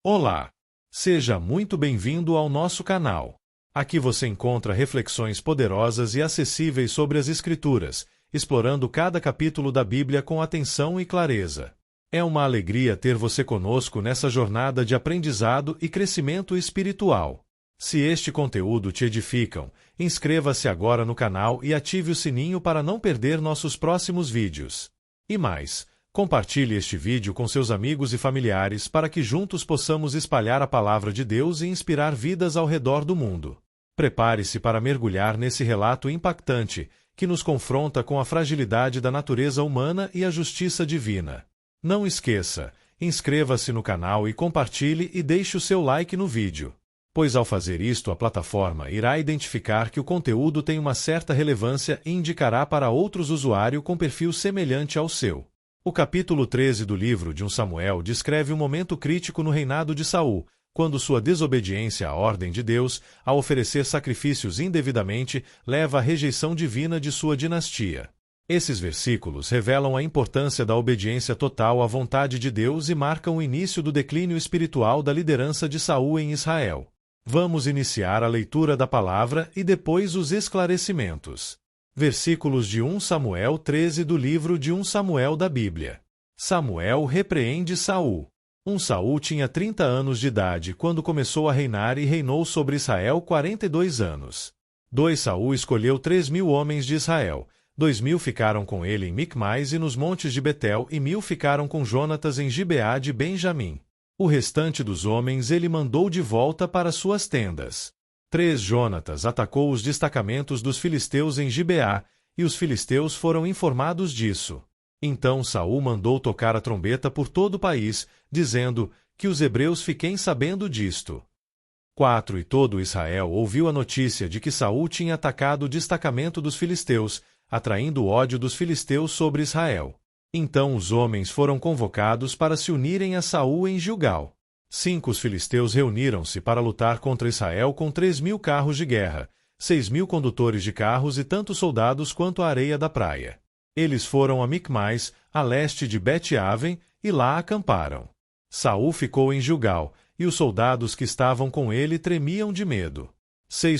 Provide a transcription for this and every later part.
Olá! Seja muito bem-vindo ao nosso canal. Aqui você encontra reflexões poderosas e acessíveis sobre as Escrituras, explorando cada capítulo da Bíblia com atenção e clareza. É uma alegria ter você conosco nessa jornada de aprendizado e crescimento espiritual. Se este conteúdo te edificam, inscreva-se agora no canal e ative o sininho para não perder nossos próximos vídeos. E mais, compartilhe este vídeo com seus amigos e familiares para que juntos possamos espalhar a palavra de Deus e inspirar vidas ao redor do mundo. Prepare-se para mergulhar nesse relato impactante que nos confronta com a fragilidade da natureza humana e a justiça divina. Não esqueça, inscreva-se no canal e compartilhe e deixe o seu like no vídeo, pois ao fazer isto a plataforma irá identificar que o conteúdo tem uma certa relevância e indicará para outros usuários com perfil semelhante ao seu. O capítulo 13 do livro de 1 Samuel descreve um momento crítico no reinado de Saul, quando sua desobediência à ordem de Deus, ao oferecer sacrifícios indevidamente, leva à rejeição divina de sua dinastia. Esses versículos revelam a importância da obediência total à vontade de Deus e marcam o início do declínio espiritual da liderança de Saul em Israel. Vamos iniciar a leitura da palavra e depois os esclarecimentos. Versículos de 1 Samuel 13 do livro de 1 Samuel da Bíblia. Samuel repreende Saul. Saul tinha 30 anos de idade quando começou a reinar e reinou sobre Israel 42 anos. Saul escolheu 3.000 homens de Israel. 2.000 ficaram com ele em Micmais e nos montes de Betel e 1.000 ficaram com Jonatas em Gibeá de Benjamim. O restante dos homens ele mandou de volta para suas tendas. Jonatas atacou os destacamentos dos filisteus em Gibeá, e os filisteus foram informados disso. Então Saul mandou tocar a trombeta por todo o país, dizendo que os hebreus fiquem sabendo disto. E todo Israel ouviu a notícia de que Saul tinha atacado o destacamento dos filisteus, atraindo o ódio dos filisteus sobre Israel. Então os homens foram convocados para se unirem a Saul em Gilgal. Os filisteus reuniram-se para lutar contra Israel com 3.000 carros de guerra, 6.000 condutores de carros e tantos soldados quanto a areia da praia. Eles foram a Micmais, a leste de Bet-Aven, e lá acamparam. Saul ficou em Gilgal, e os soldados que estavam com ele tremiam de medo.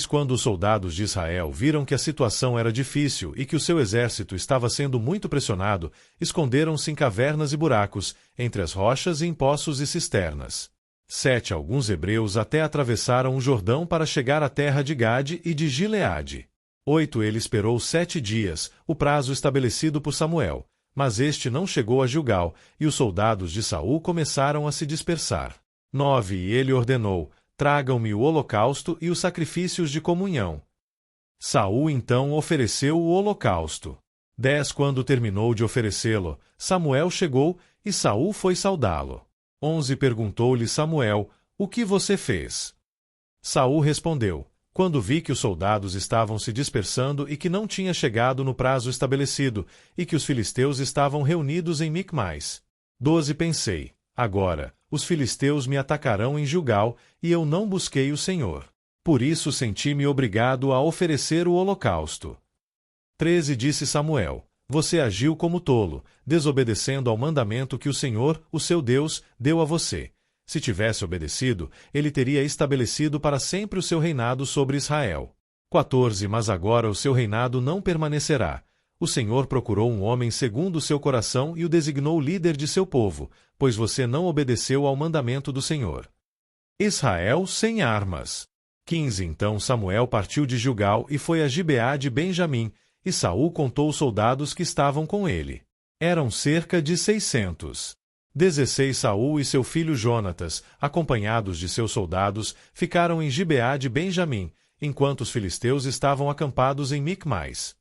Quando os soldados de Israel viram que a situação era difícil e que o seu exército estava sendo muito pressionado, esconderam-se em cavernas e buracos, entre as rochas e em poços e cisternas. Alguns hebreus até atravessaram o Jordão para chegar à terra de Gade e de Gileade. Ele esperou 7 dias, o prazo estabelecido por Samuel, mas este não chegou a Gilgal, e os soldados de Saul começaram a se dispersar. E ele ordenou: tragam-me o holocausto e os sacrifícios de comunhão. Saul então ofereceu o holocausto. Quando terminou de oferecê-lo, Samuel chegou, e Saul foi saudá-lo. Perguntou-lhe Samuel: o que você fez? Saul respondeu: quando vi que os soldados estavam se dispersando e que não tinha chegado no prazo estabelecido, e que os filisteus estavam reunidos em Micmais. Pensei: agora, os filisteus me atacarão em Gilgal, e eu não busquei o Senhor. Por isso senti-me obrigado a oferecer o holocausto. Disse Samuel: você agiu como tolo, desobedecendo ao mandamento que o Senhor, o seu Deus, deu a você. Se tivesse obedecido, ele teria estabelecido para sempre o seu reinado sobre Israel. Mas agora o seu reinado não permanecerá. O Senhor procurou um homem segundo o seu coração e o designou líder de seu povo, pois você não obedeceu ao mandamento do Senhor. Israel sem armas. Então Samuel partiu de Gilgal e foi a Gibeá de Benjamim, e Saul contou os soldados que estavam com ele. Eram cerca de 600. Saul e seu filho Jonatas, acompanhados de seus soldados, ficaram em Gibeá de Benjamim, enquanto os filisteus estavam acampados em Micmais.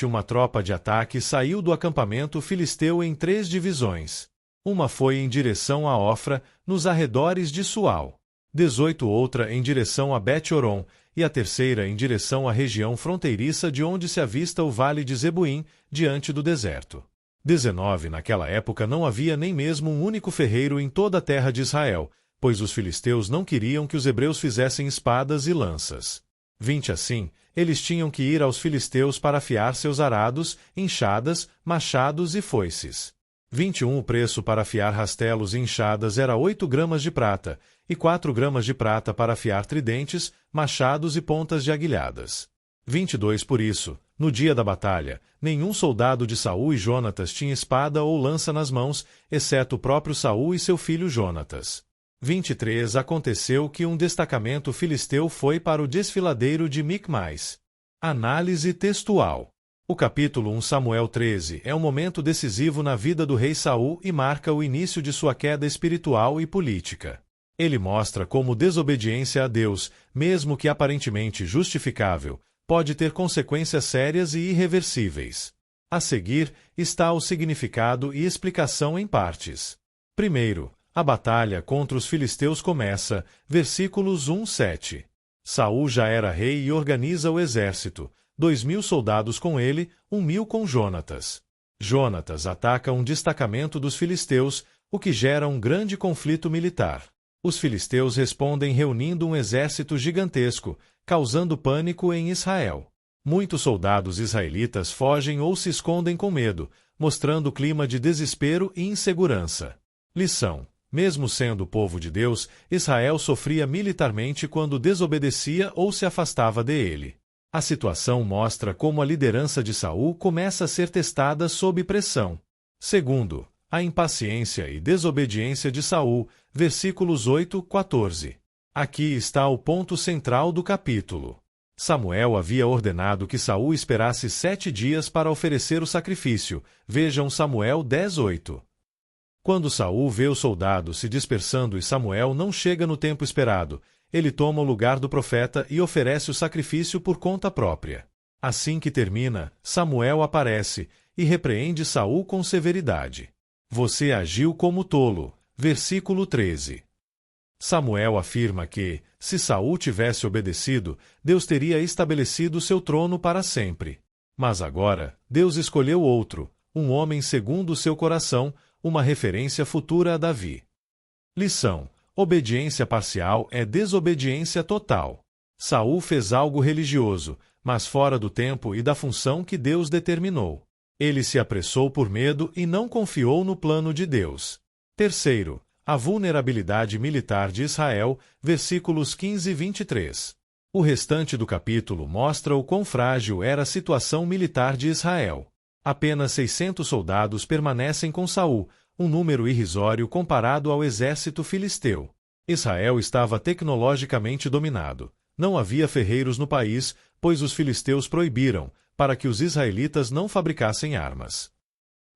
Uma tropa de ataque saiu do acampamento filisteu em 3 divisões. Uma foi em direção a Ofra, nos arredores de Sual. Outra em direção a Bet-Horon, e a terceira em direção à região fronteiriça de onde se avista o vale de Zebuim, diante do deserto. Naquela época não havia nem mesmo um único ferreiro em toda a terra de Israel, pois os filisteus não queriam que os hebreus fizessem espadas e lanças. Assim, eles tinham que ir aos filisteus para afiar seus arados, enxadas, machados e foices. 21 O preço para afiar rastelos e enxadas era 8 gramas de prata, e 4 gramas de prata para afiar tridentes, machados e pontas de aguilhadas. 22 Por isso, no dia da batalha, nenhum soldado de Saul e Jonatas tinha espada ou lança nas mãos, exceto o próprio Saul e seu filho Jonatas. 23 Aconteceu que um destacamento filisteu foi para o desfiladeiro de Micmais. Análise textual. O capítulo 1 Samuel 13 é um momento decisivo na vida do rei Saul e marca o início de sua queda espiritual e política. Ele mostra como desobediência a Deus, mesmo que aparentemente justificável, pode ter consequências sérias e irreversíveis. A seguir, está o significado e explicação em partes. Primeiro, a batalha contra os filisteus começa, versículos 1-7. Saul já era rei e organiza o exército, 2.000 soldados com ele, 1.000 com Jonatas. Jonatas ataca um destacamento dos filisteus, o que gera um grande conflito militar. Os filisteus respondem reunindo um exército gigantesco, causando pânico em Israel. Muitos soldados israelitas fogem ou se escondem com medo, mostrando o clima de desespero e insegurança. Lição: mesmo sendo o povo de Deus, Israel sofria militarmente quando desobedecia ou se afastava dele. A situação mostra como a liderança de Saul começa a ser testada sob pressão. Segundo, a impaciência e desobediência de Saul, versículos 8-14. Aqui está o ponto central do capítulo. Samuel havia ordenado que Saul esperasse 7 dias para oferecer o sacrifício. Vejam Samuel 10:8. Quando Saul vê os soldados se dispersando e Samuel não chega no tempo esperado, ele toma o lugar do profeta e oferece o sacrifício por conta própria. Assim que termina, Samuel aparece e repreende Saul com severidade. Você agiu como tolo. Versículo 13. Samuel afirma que, se Saul tivesse obedecido, Deus teria estabelecido seu trono para sempre. Mas agora, Deus escolheu outro, um homem segundo o seu coração, uma referência futura a Davi. Lição: obediência parcial é desobediência total. Saul fez algo religioso, mas fora do tempo e da função que Deus determinou. Ele se apressou por medo e não confiou no plano de Deus. Terceiro, a vulnerabilidade militar de Israel, versículos 15-23. O restante do capítulo mostra o quão frágil era a situação militar de Israel. Apenas 600 soldados permanecem com Saul, um número irrisório comparado ao exército filisteu. Israel estava tecnologicamente dominado. Não havia ferreiros no país, pois os filisteus proibiram, para que os israelitas não fabricassem armas.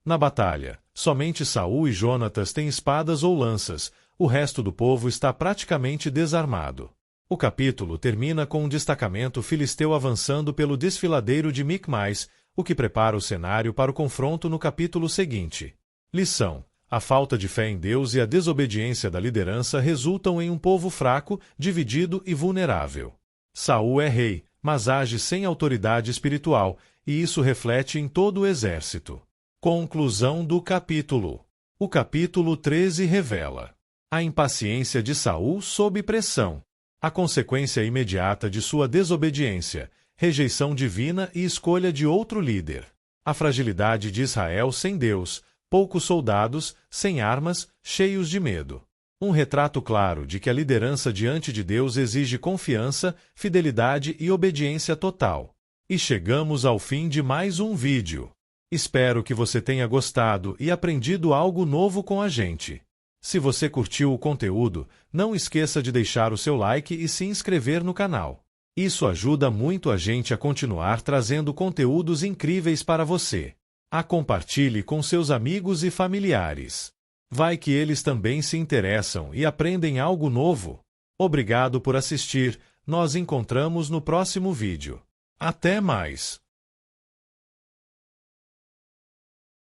Na batalha, somente Saul e Jonatas têm espadas ou lanças, o resto do povo está praticamente desarmado. O capítulo termina com um destacamento filisteu avançando pelo desfiladeiro de Micmais, o que prepara o cenário para o confronto no capítulo seguinte. Lição: a falta de fé em Deus e a desobediência da liderança resultam em um povo fraco, dividido e vulnerável. Saul é rei, mas age sem autoridade espiritual, e isso reflete em todo o exército. Conclusão do capítulo. O capítulo 13 revela a impaciência de Saul sob pressão, a consequência imediata de sua desobediência, rejeição divina e escolha de outro líder, a fragilidade de Israel sem Deus, poucos soldados, sem armas, cheios de medo. Um retrato claro de que a liderança diante de Deus exige confiança, fidelidade e obediência total. E chegamos ao fim de mais um vídeo. Espero que você tenha gostado e aprendido algo novo com a gente. Se você curtiu o conteúdo, não esqueça de deixar o seu like e se inscrever no canal. Isso ajuda muito a gente a continuar trazendo conteúdos incríveis para você. Compartilhe com seus amigos e familiares. Vai que eles também se interessam e aprendem algo novo. Obrigado por assistir. Nos encontramos no próximo vídeo. Até mais!